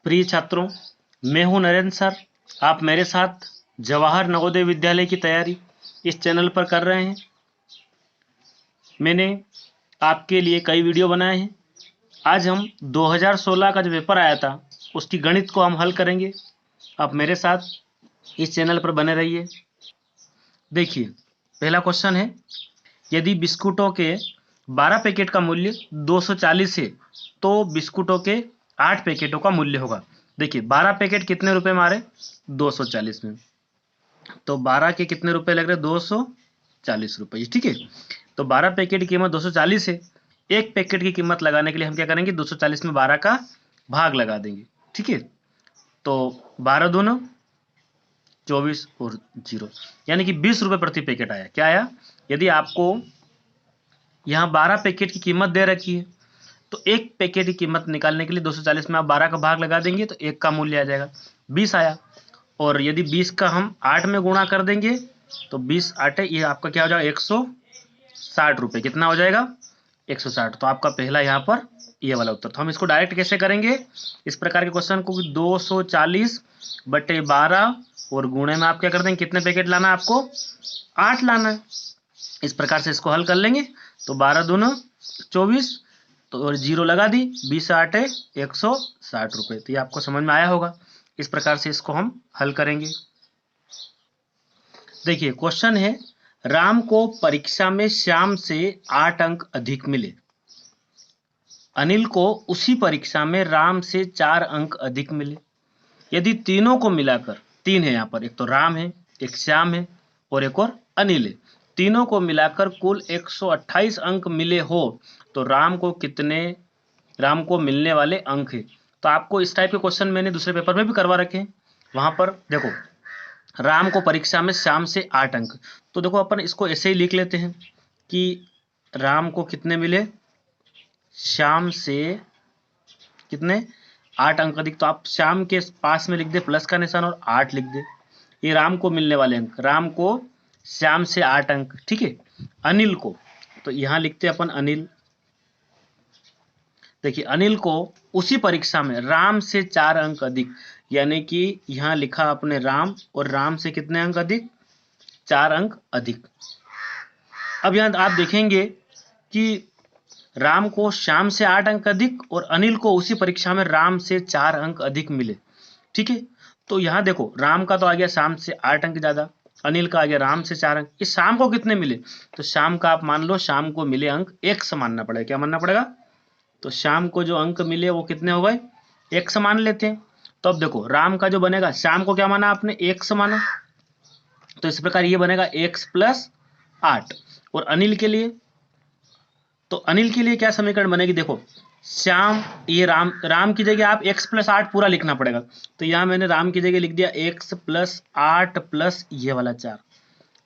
प्रिय छात्रों, मैं हूं नरेंद्र सर। आप मेरे साथ जवाहर नवोदय विद्यालय की तैयारी इस चैनल पर कर रहे हैं। मैंने आपके लिए कई वीडियो बनाए हैं। आज हम 2016 का जो पेपर आया था उसकी गणित को हम हल करेंगे। आप मेरे साथ इस चैनल पर बने रहिए। देखिए, पहला क्वेश्चन है, यदि बिस्कुटों के 12 पैकेट का मूल्य 240 है तो बिस्कुटों के 8 पैकेटों का मूल्य होगा। देखिए, 12 पैकेट कितने रुपए में आ रहे? 240 में। तो 12 के कितने रुपए लग रहे? 240 रुपए। ठीक है, तो 12 पैकेट की कीमत 240 है। एक पैकेट की कीमत लगाने के लिए हम क्या करेंगे? 240 में 12 का भाग लगा देंगे। ठीक है, तो 12 दूना 24 और 0, यानी कि 20 रुपए प्रति पैकेट आया। क्या आया? यदि आपको यहाँ 12 पैकेट की कीमत दे रखी है तो एक पैकेट की कीमत निकालने के लिए 240 में आप 12 का भाग लगा देंगे तो एक का मूल्य आ जाएगा 20 आया। और यदि 20 का हम 8 में गुणा कर देंगे तो 20 8 ये आपका क्या हो जाएगा? 160 रुपए। कितना हो जाएगा? 160। तो आपका पहला यहाँ पर ये वाला उत्तर। तो हम इसको डायरेक्ट कैसे करेंगे इस प्रकार के क्वेश्चन को? 240 बटे 12 और गुणे में आप क्या कर देंगे? कितने पैकेट लाना है आपको? 8 लाना है। इस प्रकार से इसको हल कर लेंगे। तो 12 दूना 24 तो और 0 लगा दी, 20 8 160 रुपए। तो ये आपको समझ में आया होगा। इस प्रकार से इसको हम हल करेंगे। देखिए, क्वेश्चन है, राम को परीक्षा में श्याम से 8 अंक अधिक मिले। अनिल को उसी परीक्षा में राम से 4 अंक अधिक मिले। यदि तीनों को मिलाकर, तीन है यहाँ पर, एक तो राम है, एक श्याम है और एक और अनिल है, तीनों को मिलाकर कुल 128 अंक मिले हो तो राम को मिलने वाले अंक है। तो आपको इस टाइप के क्वेश्चन मैंने दूसरे पेपर में भी करवा रखे हैं। वहां पर देखो, राम को परीक्षा में श्याम से 8 अंक, तो देखो अपन इसको ऐसे ही लिख लेते हैं कि राम को कितने मिले? श्याम से कितने? 8 अंक अधिक। तो आप श्याम के पास में लिख दे प्लस का निशान और 8 लिख दे। ये राम को मिलने वाले अंक, राम को श्याम से 8 अंक। ठीक है, अनिल को तो यहां लिखते अपन अनिल। देखिए, अनिल को उसी परीक्षा में राम से 4 अंक अधिक, यानी कि यहां लिखा अपने राम, और राम से कितने अंक अधिक? 4 अंक अधिक। अब यहां आप देखेंगे कि राम को श्याम से 8 अंक अधिक और अनिल को उसी परीक्षा में राम से 4 अंक अधिक मिले। ठीक है, तो यहां देखो, राम का तो आ गया श्याम से 8 अंक ज्यादा, अनिल का आ गया राम से 4 अंक। इस शाम को कितने मिले? तो शाम का आप मान लो, शाम को मिले अंक x मानना पड़ेगा। क्या मानना पड़ेगा? तो शाम को जो अंक मिले वो कितने हो गए? x मान लेते हैं। तो अब देखो, राम का जो बनेगा, शाम को क्या माना आपने? x माना, तो इस प्रकार ये बनेगा x प्लस 8। और अनिल के लिए, तो अनिल के लिए क्या समीकरण बनेगी? देखो, श्याम, ये राम की जगह आप x प्लस 8 पूरा लिखना पड़ेगा। तो यहां मैंने राम की जगह लिख दिया x प्लस 8 प्लस ये वाला 4।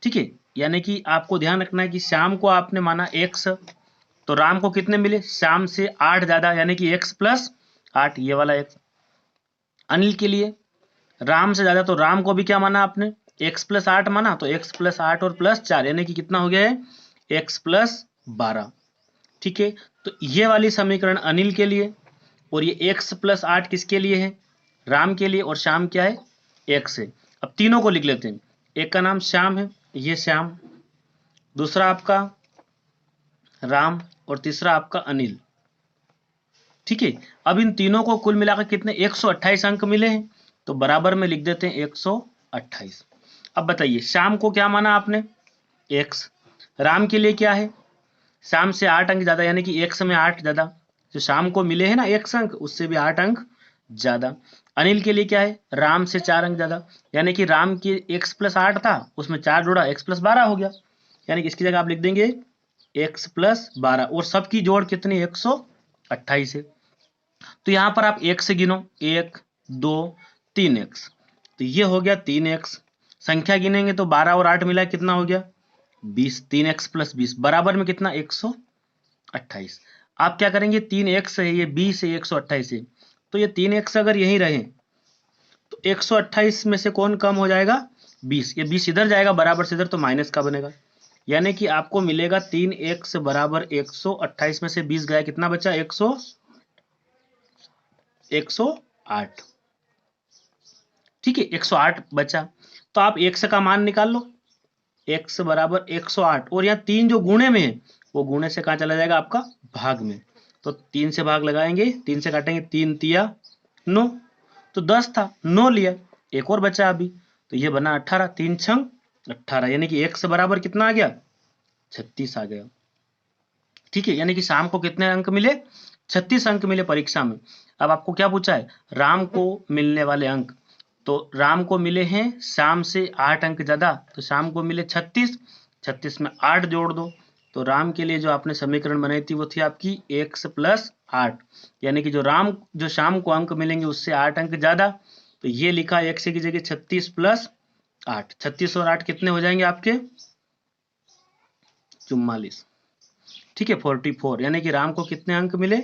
ठीक है, यानी कि आपको ध्यान रखना है कि श्याम को आपने माना x, तो राम को कितने मिले? श्याम से 8 ज्यादा, यानी कि x प्लस 8, ये वाला x। अनिल के लिए राम से ज्यादा, तो राम को भी क्या माना आपने? x प्लस 8 माना, तो x प्लस 8 और प्लस 4, यानी कि कितना हो गया है? x plus 12। ठीक है, तो ये वाली समीकरण अनिल के लिए, और ये x प्लस 8 किसके लिए है? राम के लिए। और श्याम क्या है? x है। अब तीनों को लिख लेते हैं। एक का नाम श्याम है, ये श्याम, दूसरा आपका राम और तीसरा आपका अनिल। ठीक है, अब इन तीनों को कुल मिलाकर कितने? 128 अंक मिले हैं, तो बराबर में लिख देते हैं 128। अब बताइए, श्याम को क्या माना आपने? x। राम के लिए क्या है? शाम से 8 अंक ज्यादा, यानी कि x में 8 ज्यादा, जो शाम को मिले हैं ना x अंक, उससे भी 8 अंक ज्यादा। अनिल के लिए क्या है? राम से 4 अंक ज्यादा, यानी कि राम की x प्लस 8 था, उसमें 4 जोड़ा, x प्लस 12 हो गया। यानी कि इसकी जगह आप लिख देंगे x प्लस 12, और सबकी जोड़ कितनी? 128 है। तो यहां पर आप 1 से गिनो, 1 2 3x, तो ये हो गया 3x। संख्या गिनेंगे तो 12 और 8 मिला कितना हो गया? 20। 3x प्लस 20 बराबर में कितना? 128। आप क्या करेंगे? 3x है, ये 20 है, 128 है, तो ये 3x अगर यही रहे तो 128 में से कौन कम हो जाएगा? 20। ये 20 इधर जाएगा बराबर से इधर, तो माइनस का बनेगा, यानी कि आपको मिलेगा 3x बराबर 128 में से 20 गया, कितना बचा? 108। 8। ठीक है, 108 बचा। तो आप x का मान निकाल लो, x बराबर 108, और यहाँ 3 जो गुणे में है वो गुणे से कहाँ चला जाएगा आपका भाग में। तो 3 से भाग लगाएंगे, 3 से काटेंगे, 3 तिया 9, तो 10 था, 9 लिया, एक और बचा अभी, तो ये बना 18, 3 छंग 18, यानी कि x बराबर कितना आ गया 36 आ गया। ठीक है, यानी कि शाम को कितने अंक मिले 36 अंक मिले परीक्षा में। अब आपको क्या पूछा है, राम को मिलने वाले अंक, तो राम को मिले हैं शाम से 8 अंक ज्यादा, तो शाम को मिले 36, 36 में 8 जोड़ दो, तो राम के लिए जो आपने समीकरण बनाई थी वो थी आपकी x + 8, यानी कि जो शाम को अंक मिलेंगे उससे 8 अंक ज्यादा, तो ये लिखा x की जगह 36 + 8, 36 और 8 कितने हो जाएंगे आपके 44। ठीक है, 44, यानी कि राम को कितने अंक मिले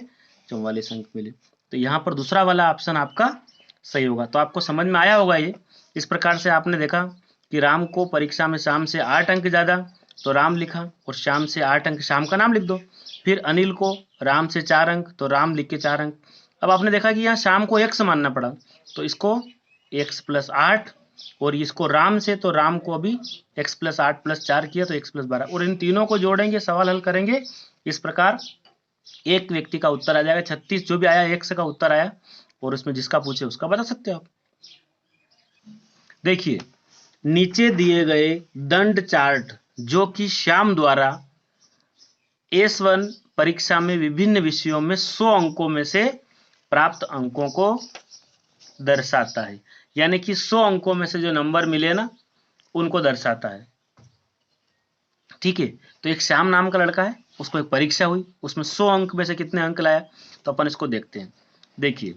44 अंक मिले। तो यहाँ पर दूसरा वाला ऑप्शन आपका सही होगा। तो आपको समझ में आया होगा ये। इस प्रकार से आपने देखा कि राम को परीक्षा में शाम से 8 अंक ज्यादा, तो राम लिखा, और शाम से 8 अंक शाम का नाम लिख दो। फिर अनिल को राम से 4 अंक, तो राम लिख के 4 अंक। अब आपने देखा कि यहाँ शाम को x मानना पड़ा, तो इसको x + 8, और इसको राम से, तो राम को अभी x + 8 + 4 किया तो x + 12, और इन तीनों को जोड़ेंगे, सवाल हल करेंगे। इस प्रकार एक व्यक्ति का उत्तर आ जाएगा 36, जो भी आया x का उत्तर आया, और उसमें जिसका पूछे उसका बता सकते हो आप। देखिए नीचे दिए गए दंड चार्ट जो कि श्याम द्वारा S1 परीक्षा में विभिन्न विषयों में 100 अंकों में से प्राप्त अंकों को दर्शाता है, यानी कि 100 अंकों में से जो नंबर मिले ना उनको दर्शाता है। ठीक है, तो एक श्याम नाम का लड़का है, उसको एक परीक्षा हुई, उसमें 100 अंक में से कितने अंक लाया, तो अपन इसको देखते हैं। देखिए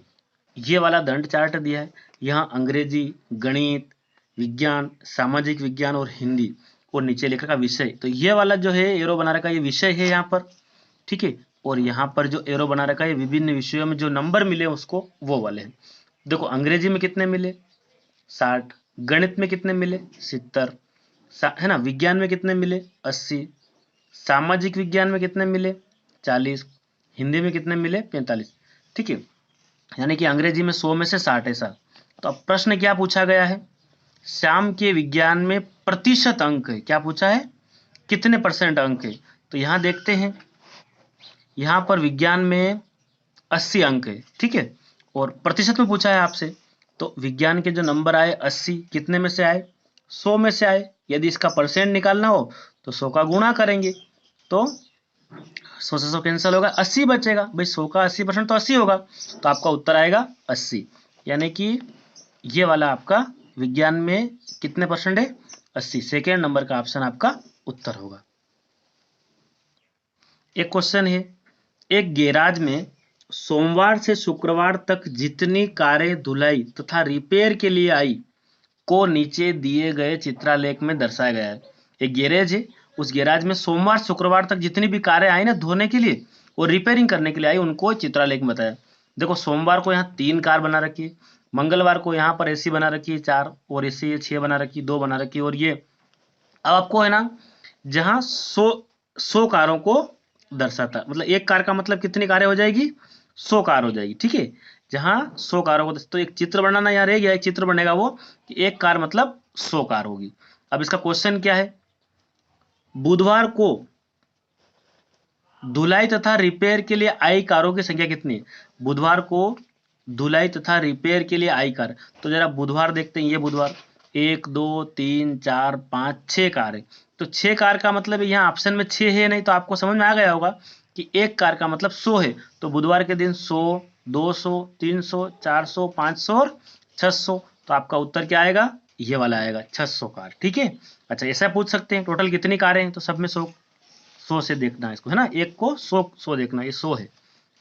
ये वाला दंड चार्ट दिया है, यहाँ अंग्रेजी, गणित, विज्ञान, सामाजिक विज्ञान और हिंदी, और नीचे लिखा का विषय, तो ये वाला जो है एरो बना रखा है ये विषय है यहाँ पर। ठीक है, और यहाँ पर जो एरो बना रखा है विभिन्न विषयों में जो नंबर मिले उसको वो वाले हैं। देखो अंग्रेजी में कितने मिले 60, गणित में कितने मिले 70, है ना, विज्ञान में कितने मिले 80, सामाजिक विज्ञान में कितने मिले 40, हिंदी में कितने मिले 45। ठीक है, यानी कि अंग्रेजी में 100 में से 60 ऐसा। तो अब प्रश्न क्या पूछा गया है, श्याम के विज्ञान में प्रतिशत अंक है, क्या पूछा है कितने % अंक है। तो यहां देखते हैं, यहां पर विज्ञान में 80 अंक है। ठीक है, और प्रतिशत में पूछा है आपसे, तो विज्ञान के जो नंबर आए 80 कितने में से आए 100 में से आए। यदि इसका % निकालना हो तो 100 का गुणा करेंगे, तो 100 से 100 कैंसिल होगा, 80 बचेगा। भाई 100 का 80% तो 80 होगा, तो आपका उत्तर आएगा 80, यानी कि ये वाला आपका विज्ञान में कितने % है 80, सेकेंड नंबर का ऑप्शन आपका उत्तर होगा। एक क्वेश्चन है, एक गैराज में सोमवार से शुक्रवार तक जितनी कारें धुलाई तथा रिपेयर के लिए आई को नीचे दिए गए चित्रालेख में दर्शाया गया है। एक गैरेज है, उस गैराज में सोमवार शुक्रवार तक जितनी भी कारें आई ना धोने के लिए और रिपेयरिंग करने के लिए आई, उनको चित्रालेख में बताया। देखो सोमवार को यहाँ 3 कार बना रखी है, मंगलवार को यहाँ पर एसी बना रखी है 4, और एसी 6 बना रखी है, 2 बना रखी है, और ये अब आपको है ना जहाँ 100 कारों को दर्शाता है, मतलब एक कार का मतलब कितनी कारें हो जाएगी 100 कार हो जाएगी। ठीक है, जहां 100 कारों को, तो एक चित्र बनाना यहाँ रह गया, एक चित्र बनेगा वो कि एक कार मतलब 100 कार होगी। अब इसका क्वेश्चन क्या है, बुधवार को धुलाई तथा रिपेयर के लिए आई कारों की संख्या कितनी है। बुधवार को धुलाई तथा रिपेयर के लिए आई कार, तो जरा बुधवार देखते हैं, ये बुधवार 1 2 3 4 5 6 कार है, तो 6 कार का मतलब यहाँ ऑप्शन में 6 है नहीं, तो आपको समझ में आ गया होगा कि एक कार का मतलब 100 है, तो बुधवार के दिन 100 200 300 400 500 और 600, तो आपका उत्तर क्या आएगा ये वाला आएगा 600 कार। ठीक है, अच्छा ऐसा पूछ सकते हैं टोटल कितनी कारें हैं, तो सब में 100 से देखना है इसको, है ना, एक को 100 देखना, ये 100 है।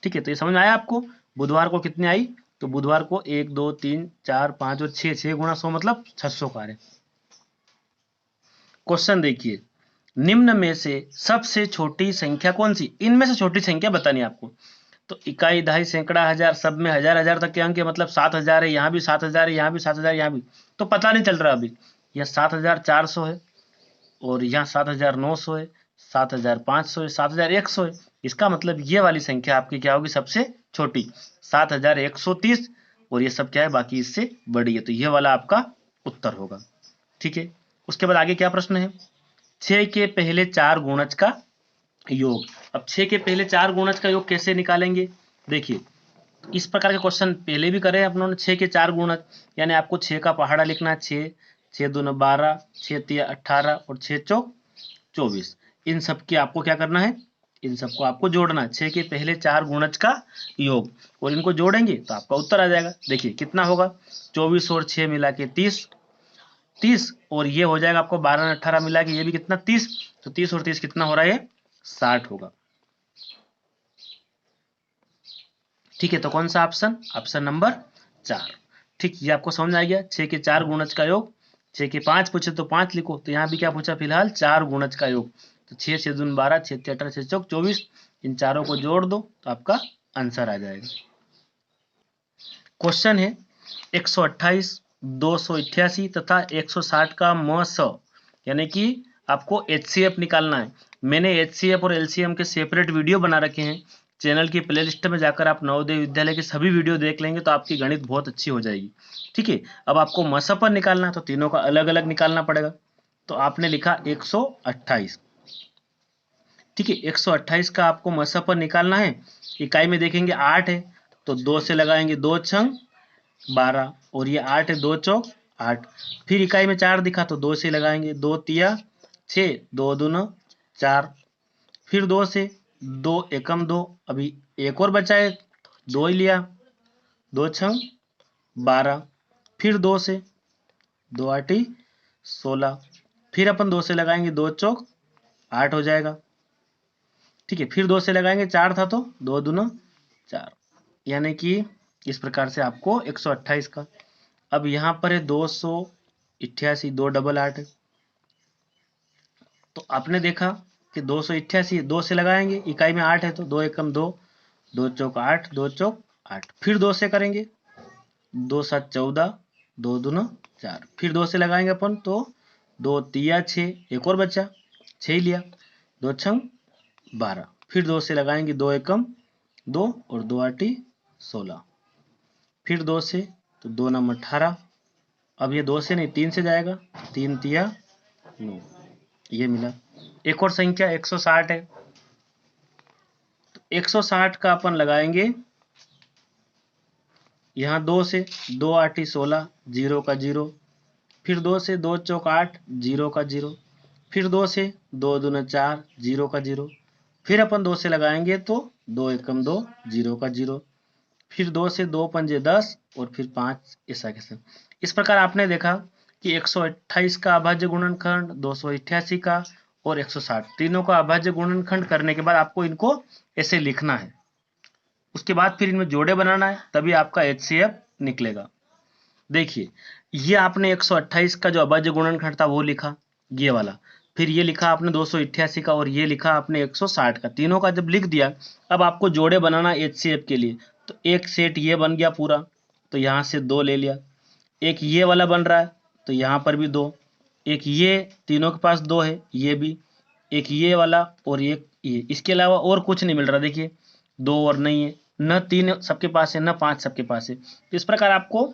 ठीक है, तो ये समझ में आया आपको, बुधवार को कितनी आई, तो बुधवार को 1 2 3 4 5 और 6, 6 गुणा 100 मतलब 600 कारें। क्वेश्चन देखिए, निम्न में से सबसे छोटी संख्या कौन सी, इनमें से छोटी संख्या बतानी है आपको। तो इकाई, दहाई, सैकड़ा, हजार, सब में हजार हजार तक के अंक है, मतलब 7000 है, यहाँ भी 7000 है, यहाँ भी 7000, यहाँ भी, तो पता नहीं चल रहा अभी, यह 7400 है, और यहाँ 7900 है, 7500 है, 7100 है। इसका मतलब ये वाली संख्या आपकी क्या होगी सबसे छोटी, 7130, और ये सब क्या है, बाकी इससे बड़ी है, तो ये वाला आपका उत्तर होगा। ठीक है, उसके बाद आगे क्या प्रश्न है, 6 के पहले 4 गुणज का योग। अब 6 के पहले 4 गुणज का योग कैसे निकालेंगे, देखिए इस प्रकार के क्वेश्चन पहले भी करे अपनों ने। 6 के 4 गुणज, यानी आपको 6 का पहाड़ा लिखना है, 6 6 दूना 12, 6 तिया 18 और 6 चौक 24। इन सब की आपको क्या करना है, इन सबको आपको जोड़ना है, 6 के पहले 4 गुणज का योग, और इनको जोड़ेंगे तो आपका उत्तर आ जाएगा। देखिए कितना होगा, 24 और 6 मिला के 30, 30 और ये हो जाएगा आपको 12 और 18 मिला के ये भी कितना 30, तो 30 और 30 कितना हो रहा है, 60 होगा। ठीक है, तो कौन सा ऑप्शन, ऑप्शन नंबर 4। ठीक, ये आपको समझ आ गया। 6 के 4 गुणज का योग, 6 के 5 पूछे तो 5 लिखो, तो यहाँ भी क्या पूछा फिलहाल 4 गुणज का योग, तो 6 6 दून 12, 6 6 18, 6 चौक 24, इन चारों को जोड़ दो तो आपका आंसर आ जाएगा। क्वेश्चन है 128, 288 तथा 160 का म यानी कि आपको HCF निकालना है। मैंने HCF और LCM के सेपरेट वीडियो बना रखे हैं, चैनल की प्लेलिस्ट में जाकर आप नवोदय विद्यालय के सभी वीडियो देख लेंगे तो आपकी गणित बहुत अच्छी हो जाएगी। ठीक है, अब आपको मस पर निकालना है तो तीनों का अलग अलग निकालना पड़ेगा। तो आपने लिखा 128, ठीक है, 128 का आपको मस पर निकालना है। इकाई में देखेंगे 8 है, तो 2 से लगाएंगे, 2 छंग 12, और ये 8 है, 2 चौक 8। फिर इकाई में 4 दिखा तो 2 से लगाएंगे, 2 तिया 6, 2 दूना 4, फिर 2 से 2 एकम 2, अभी एक और बचा है 2 ही लिया, 2 छंग 12, फिर 2 से 2 8 16, फिर अपन 2 से लगाएंगे, 2 चौक 8 हो जाएगा। ठीक है, फिर 2 से लगाएंगे, 4 था तो 2 दूना 4, यानी कि इस प्रकार से आपको 128 का। अब यहाँ पर है 288, 2 डबल 8 है, तो आपने देखा कि 288 2 से लगाएंगे, इकाई में 8 है तो 2 एकम 2, 2 चौक 8, 2 चौक 8, फिर 2 से करेंगे, 2 7 14, 2 दूना 4, फिर 2 से लगाएंगे अपन तो 2 तिया 6, एक और बचा 6 ही लिया, 2 छंग 12, फिर 2 से लगाएंगे, 2 एकम 2 और 2 8 16, फिर 2 से तो 2 नम 18, अब ये 2 से नहीं 3 से जाएगा, 3 तिया 9, ये मिला। एक और संख्या 160 है, तो 160 का अपन लगाएंगे यहाँ 2 से 2 8 16, 0 का 0, फिर 2 से 2 चौक 8, 0 का 0, फिर 2 से 2 दूना 4, 0 का 0, फिर अपन 2 से लगाएंगे तो 2 एकम 2, 0 का 0, फिर 2 से 2 पंजे 10 और फिर 5, ऐसा कैसे। इस प्रकार आपने देखा कि 128 का अभाज्य गुणनखंड, 288 का और 160 तीनों का अभाज्य गुणनखंड करने के बाद आपको इनको ऐसे लिखना है, उसके बाद फिर इनमें जोड़े बनाना है, तभी आपका HCF निकलेगा। देखिए ये आपने 128 का जो अभाज्य गुणनखंड था वो लिखा, ये वाला, फिर ये लिखा आपने 288 का, और ये लिखा आपने 160 का, तीनों का जब लिख दिया अब आपको जोड़े बनाना HCF के लिए। तो एक सेट ये बन गया पूरा, तो यहाँ से 2 ले लिया, एक ये वाला बन रहा है तो यहाँ पर भी 2, एक ये तीनों के पास 2 है, ये भी, एक ये वाला और एक ये, इसके अलावा और कुछ नहीं मिल रहा। देखिए 2 और नहीं है, न 3 सबके पास है, न 5 सबके पास है। तो इस प्रकार आपको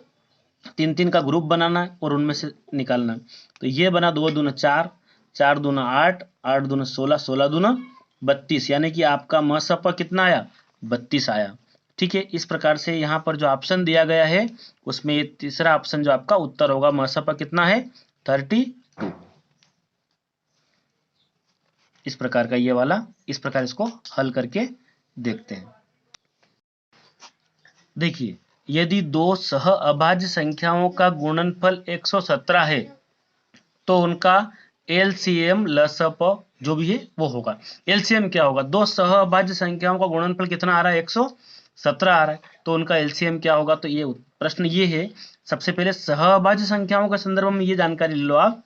3 3 का ग्रुप बनाना है और उनमें से निकालना है। तो ये बना 2 दूना 4, 4 दूना 8, 8 दूना 16, 16 दूना 32, यानी कि आपका मसपा कितना आया, 32 आया। ठीक है, इस प्रकार से यहाँ पर जो ऑप्शन दिया गया है उसमें ये तीसरा ऑप्शन जो आपका उत्तर होगा, मसपा कितना है 32। इस प्रकार का ये वाला, इस प्रकार इसको हल करके देखते हैं। देखिए यदि दो सह अभाज्य संख्याओं का गुणनफल 117 है तो उनका LCM लसप जो भी है वो होगा। LCM क्या होगा, दो सह अभाज्य संख्याओं का गुणनफल कितना आ रहा है 117 आ रहा है, तो उनका LCM क्या होगा। तो ये प्रश्न ये है, सबसे पहले सह अभाज्य संख्याओं के संदर्भ में ये जानकारी ले लो आप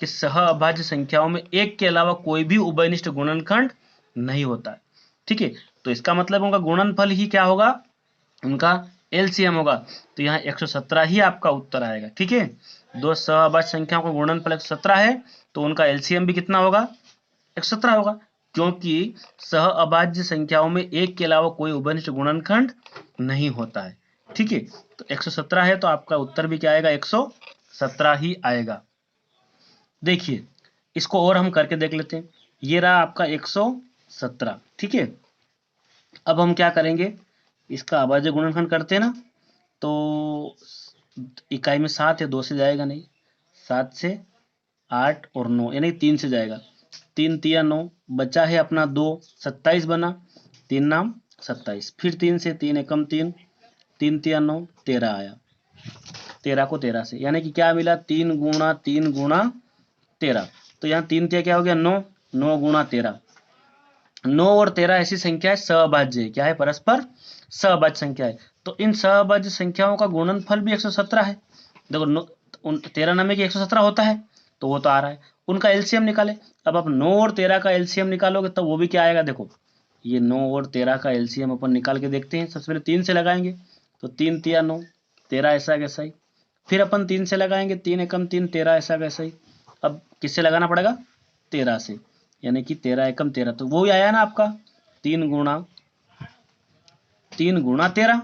कि सह अभाज्य संख्याओं में एक के अलावा कोई भी उभयनिष्ठ गुणनखंड नहीं होता है। ठीक है, तो इसका मतलब उनका गुणनफल ही क्या होगा, उनका LCM होगा। तो यहाँ 117 ही आपका उत्तर आएगा। ठीक है, दो सहअभाज्य संख्याओं का गुणनफल 117 है तो उनका LCM भी कितना होगा, 117 होगा, क्योंकि सहअभाज्य संख्याओं में एक के अलावा कोई उभयनिष्ठ गुणनखंड नहीं होता है। ठीक है, तो 117 है तो आपका उत्तर भी क्या आएगा, 117 ही आएगा। देखिए इसको और हम करके देख लेते हैं। ये रहा आपका 117, ठीक है। अब हम क्या करेंगे, इसका अभाज्य गुणनखंड करते हैं ना, तो इकाई में 7 है, 2 से जाएगा नहीं, 7 से 8 और 9 यानी 3 से जाएगा, 3 तिया 9, बचा है अपना 2, 27 बना, 3 नाम 27, फिर 3 से 3 एकम 3, 3 तिया 9, 13 आया, 13 को 13 से, यानी कि क्या मिला, 3 गुणा 3 गुणा 13। तो यहाँ 3 तिया क्या हो गया, 9, 9 गुणा 13, 9 और 13 ऐसी संख्या है सहभाज्य है, क्या है, परस्पर सहभाज्य संख्या है। तो इन सहभाज्य संख्याओं का गुणनफल भी 117 है। देखो 13 नंबर की 117 होता है, तो वो तो आ रहा है। उनका एलसीएम निकाले। अब आप 9 और 13 का एलसीएम निकालोगे तो वो भी क्या आएगा, देखो ये 9 और 13 का एलसीएम अपन निकाल के देखते हैं। सबसे पहले 3 से लगाएंगे, तो 3 तिया 9, 13 ऐसा कैसा ही, फिर अपन 3 से लगाएंगे, 3 एकम 3, 13 ऐसा कैसा ही। अब किससे लगाना पड़ेगा, 13 से, यानी कि 13 एकम 13, तो वो ही आया ना आपका 3 गुणा 13,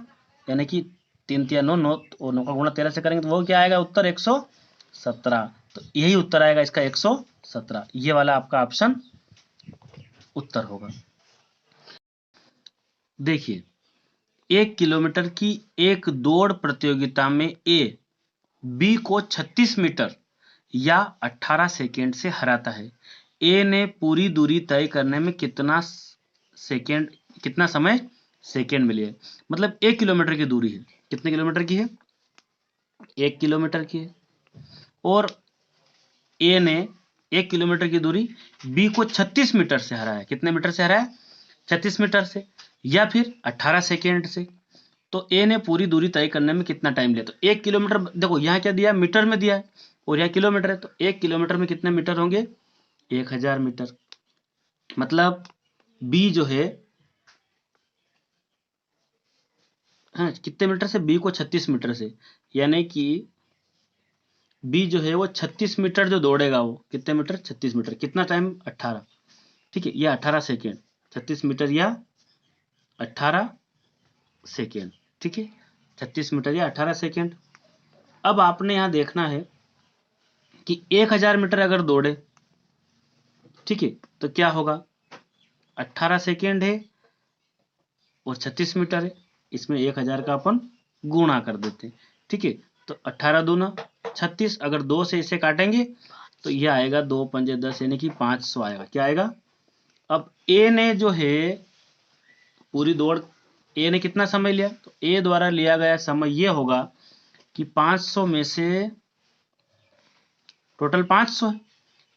यानी कि 3 तिया 9, 9 और 9 का गुणा 13 से करेंगे तो वो क्या आएगा, उत्तर 117। तो यही उत्तर आएगा इसका 117, ये वाला आपका ऑप्शन उत्तर होगा। देखिए 1 किलोमीटर की एक दौड़ प्रतियोगिता में ए बी को 36 मीटर या 18 सेकेंड से हराता है। ए ने पूरी दूरी तय करने में कितना समय सेकेंड में लिया। मतलब 1 किलोमीटर की दूरी है, कितने किलोमीटर की है, 1 किलोमीटर की है, और ए ने 1 किलोमीटर की दूरी बी को 36 मीटर से हराया। कितने मीटर से हराया, 36 मीटर से, या फिर 18 सेकेंड से। तो ए ने पूरी दूरी तय करने में कितना टाइम लिया। तो 1 किलोमीटर, देखो यहाँ क्या दिया है, मीटर में दिया है, और यहाँ किलोमीटर है, तो 1 किलोमीटर में कितने मीटर होंगे, 1000 मीटर। मतलब बी जो है, हाँ कितने मीटर से, बी को 36 मीटर से, यानी कि बी जो है वो 36 मीटर जो दौड़ेगा, वो कितने मीटर, 36 मीटर, कितना टाइम, 18, ठीक है, या 18 सेकेंड, 36 मीटर या 18 सेकेंड, ठीक है, 36 मीटर या 18 सेकेंड। अब आपने यहाँ देखना है कि 1000 मीटर अगर दौड़े, ठीक है, तो क्या होगा, 18 सेकेंड है और 36 मीटर है, इसमें 1000 का अपन गुणा कर देते हैं, ठीक है। तो 18 दूना 36, अगर 2 से इसे काटेंगे तो यह आएगा 2 पंजे 10, यानी कि 500 आएगा। क्या आएगा। अब ए ने जो है पूरी दौड़, ए ने कितना समय लिया, तो ए द्वारा लिया गया समय ये होगा कि 500 में से टोटल 500 है,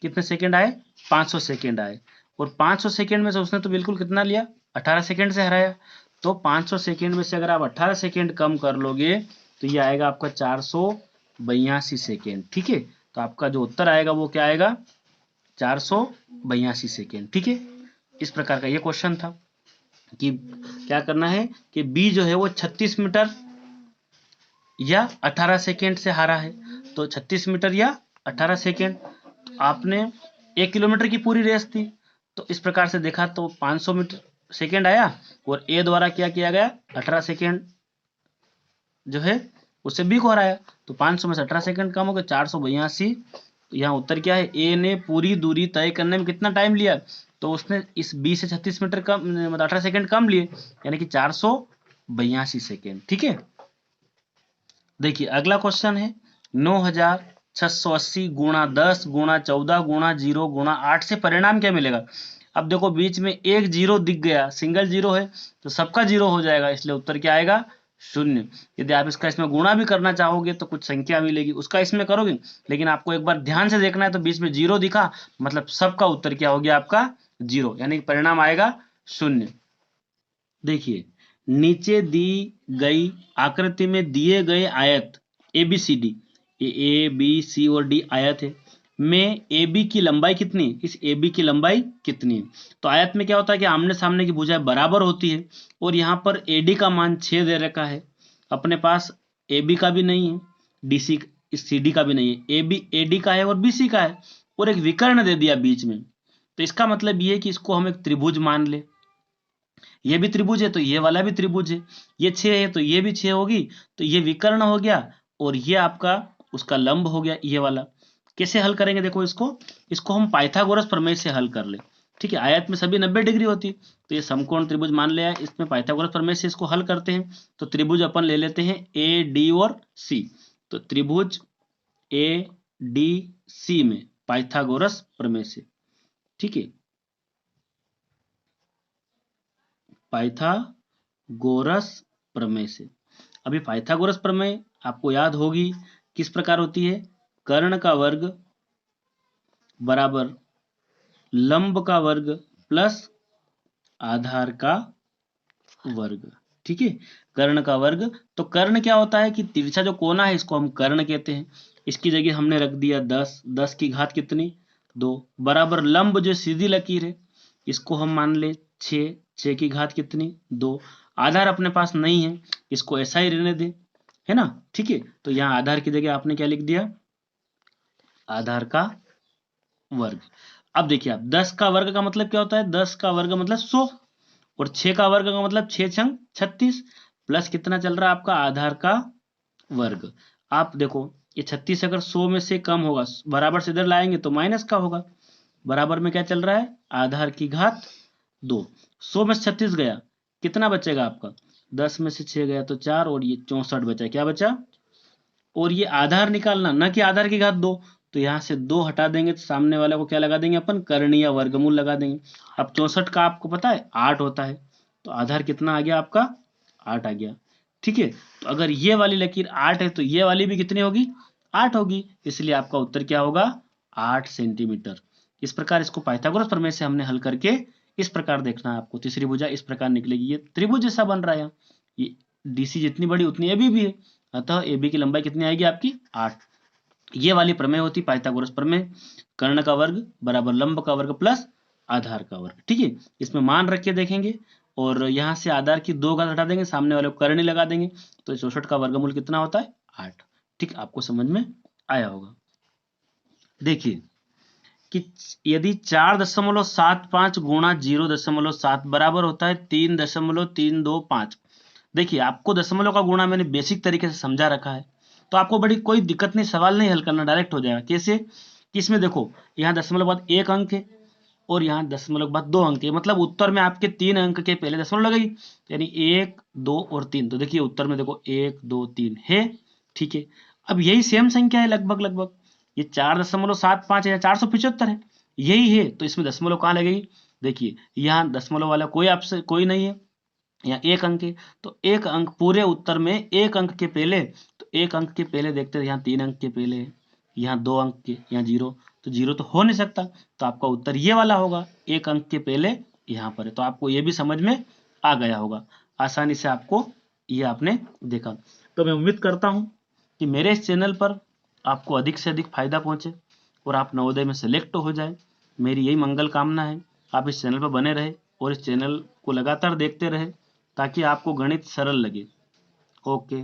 कितने सेकेंड आए, 500 सेकेंड आए, और 500 सेकेंड में से उसने तो बिल्कुल कितना लिया, 18 सेकेंड से हराया। तो 500 सेकेंड में से अगर आप 18 सेकेंड कम कर लोगे तो ये आएगा आपका 482 सेकेंड, ठीक है। तो आपका जो उत्तर आएगा वो क्या आएगा, 482 सेकेंड, ठीक है। इस प्रकार का ये क्वेश्चन था कि क्या करना है कि बी जो है वो 36 मीटर या 18 सेकेंड से हारा है। तो 36 मीटर या 18 सेकेंड, तो आपने 1 किलोमीटर की पूरी रेस थी, तो इस प्रकार से देखा तो 500 मीटर सेकेंड आया, और ए द्वारा क्या किया गया, 18 सेकेंड जो है उससे बी को हराया, तो 500 में से 18 सेकेंड कम हो गया, 482। तो यहाँ उत्तर क्या है, ए ने पूरी दूरी तय करने में कितना टाइम लिया, तो उसने इस बी से 36 मीटर कम, मतलब 18 सेकेंड कम लिए, यानी कि 482 सेकेंड, ठीक है। देखिए अगला क्वेश्चन है 9680 गुणा 10 गुणा 14 गुणा 0 गुणा 8 से परिणाम क्या मिलेगा। अब देखो बीच में एक जीरो दिख गया, सिंगल जीरो है तो सबका जीरो हो जाएगा, इसलिए उत्तर क्या आएगा, शून्य। यदि आप इसका इसमें गुणा भी करना चाहोगे तो कुछ संख्या मिलेगी, उसका इसमें करोगे, लेकिन आपको एक बार ध्यान से देखना है, तो बीच में जीरो दिखा मतलब सबका उत्तर क्या हो गया, आपका जीरो, यानी परिणाम आएगा शून्य। देखिए नीचे दी गई आकृति में दिए गए आयत ABCD, ए बी सी और डी आयत है, में AB की लंबाई कितनी, इस AB की लंबाई कितनी है। तो आयत में क्या होता है कि आमने सामने की भुजाएं बराबर होती है, और यहाँ पर AD का मान 6 दे रखा है, अपने पास AB का भी नहीं है, DC CD का भी नहीं है, AB AD का है और BC का है, और एक विकर्ण दे दिया बीच में। तो इसका मतलब ये है कि इसको हम एक त्रिभुज मान ले, ये भी त्रिभुज है तो ये वाला भी त्रिभुज है, ये 6 है तो ये भी 6 होगी, तो ये विकर्ण हो गया और ये आपका उसका लंब हो गया ये वाला। कैसे हल करेंगे देखो इसको हम पाइथागोरस प्रमेय से हल कर ले। ठीक है, आयत में सभी 90 डिग्री होती है तो ये समकोण त्रिभुज मान लिया है, इसमें पाइथागोरस प्रमेय से इसको हल करते हैं। तो त्रिभुज अपन ले लेते हैं ए डी और सी। तो त्रिभुज ए डी सी में पाइथागोरस प्रमेय से, ठीक है, पाइथागोरस प्रमेय से। अभी पाइथागोरस प्रमेय आपको याद होगी किस प्रकार होती है, कर्ण का वर्ग बराबर लंब का वर्ग प्लस आधार का वर्ग। ठीक है, कर्ण का वर्ग, तो कर्ण क्या होता है कि तिरछा जो कोना है इसको हम कर्ण कहते हैं। इसकी जगह हमने रख दिया 10, 10 की घात कितनी 2, बराबर लंब जो सीधी लकीर है इसको हम मान ले 6, 6 की घात कितनी 2। आधार अपने पास नहीं है, इसको ऐसा ही रहने दे, है ना। ठीक है, तो यहाँ आधार की जगह आपने क्या लिख दिया, आधार का वर्ग। अब देखिए आप 10 का वर्ग का मतलब क्या होता है, 10 का वर्ग मतलब 100 और 6 का वर्ग का मतलब 6 छंग 36 प्लस कितना चल रहा है आपका आधार का वर्ग। आप देखो ये 36 अगर 100 में से कम होगा, बराबर से इधर लाएंगे तो माइनस का होगा, बराबर में क्या चल रहा है आधार की घात 2। 100 में से 36 गया, कितना बचेगा आपका, 10 में से 6 गया तो 4 और ये 64 बचा, क्या बचा, और ये आधार निकालना ना कि आधार की घात 2, तो यहाँ से 2 हटा देंगे तो सामने वाले को क्या लगा देंगे अपन, करणीय वर्गमूल लगा देंगे। अब 64 का आपको पता है 8 होता है, तो आधार कितना आ गया आपका 8 आ गया। ठीक है, तो अगर ये वाली लकीर 8 है तो ये वाली भी कितनी होगी 8 होगी, इसलिए आपका उत्तर क्या होगा 8 सेंटीमीटर। इस प्रकार इसको पाइथागोरस प्रमेय से हमने हल करके इस प्रकार देखना है आपको, तीसरी भुजा इस प्रकार निकलेगी, ये त्रिभुज जैसा बन रहा है, ये डीसी जितनी बड़ी उतनी एबी भी है, अतः एबी की लंबाई कितनी आएगी आपकी 8। ये वाली प्रमेय होती पाइथागोरस प्रमेय, कर्ण का वर्ग बराबर लंब का वर्ग प्लस आधार का वर्ग। ठीक है, इसमें मान रख के देखेंगे और यहाँ से आधार की 2 घात हटा देंगे, सामने वाले को करणी लगा देंगे, तो 64 का वर्गमूल कितना होता है 8। ठीक, आपको समझ में आया होगा। देखिए कि यदि 4.75 गुणा 0.7 बराबर होता है 3.325। देखिए आपको दशमलव का गुणा मैंने बेसिक तरीके से समझा रखा है, तो आपको बड़ी कोई दिक्कत नहीं, सवाल नहीं हल करना, डायरेक्ट हो जाएगा। कैसे कि इसमें देखो यहाँ दशमलव बाद 1 अंक है और यहाँ दशमलव बाद 2 अंक है, मतलब उत्तर में आपके 3 अंक के पहले दशमलव लगेगी, यानी 1, 2 और 3। तो देखिए उत्तर में देखो 1, 2, 3 है। ठीक है, अब यही सेम संख्या है लगभग ये 4.75 है या 475 है, यही है, तो इसमें दशमलव कहाँ लगेगी, देखिए यहाँ दशमलव वाला कोई आपसे कोई नहीं है, यहाँ 1 अंक है, तो 1 अंक पूरे उत्तर में 1 अंक के पहले, तो 1 अंक के पहले देखते हैं यहाँ 3 अंक के पहले है, यहाँ 2 अंक के, यहाँ 0, तो 0 तो हो नहीं सकता, तो आपका उत्तर ये वाला होगा, 1 अंक के पहले यहाँ पर है। तो आपको ये भी समझ में आ गया होगा, आसानी से आपको ये आपने देखा। तो मैं उम्मीद करता हूँ कि मेरे इस चैनल पर आपको अधिक से अधिक फायदा पहुंचे और आप नवोदय में सेलेक्ट हो जाए, मेरी यही मंगल कामना है। आप इस चैनल पर बने रहे और इस चैनल को लगातार देखते रहे ताकि आपको गणित सरल लगे। ओके।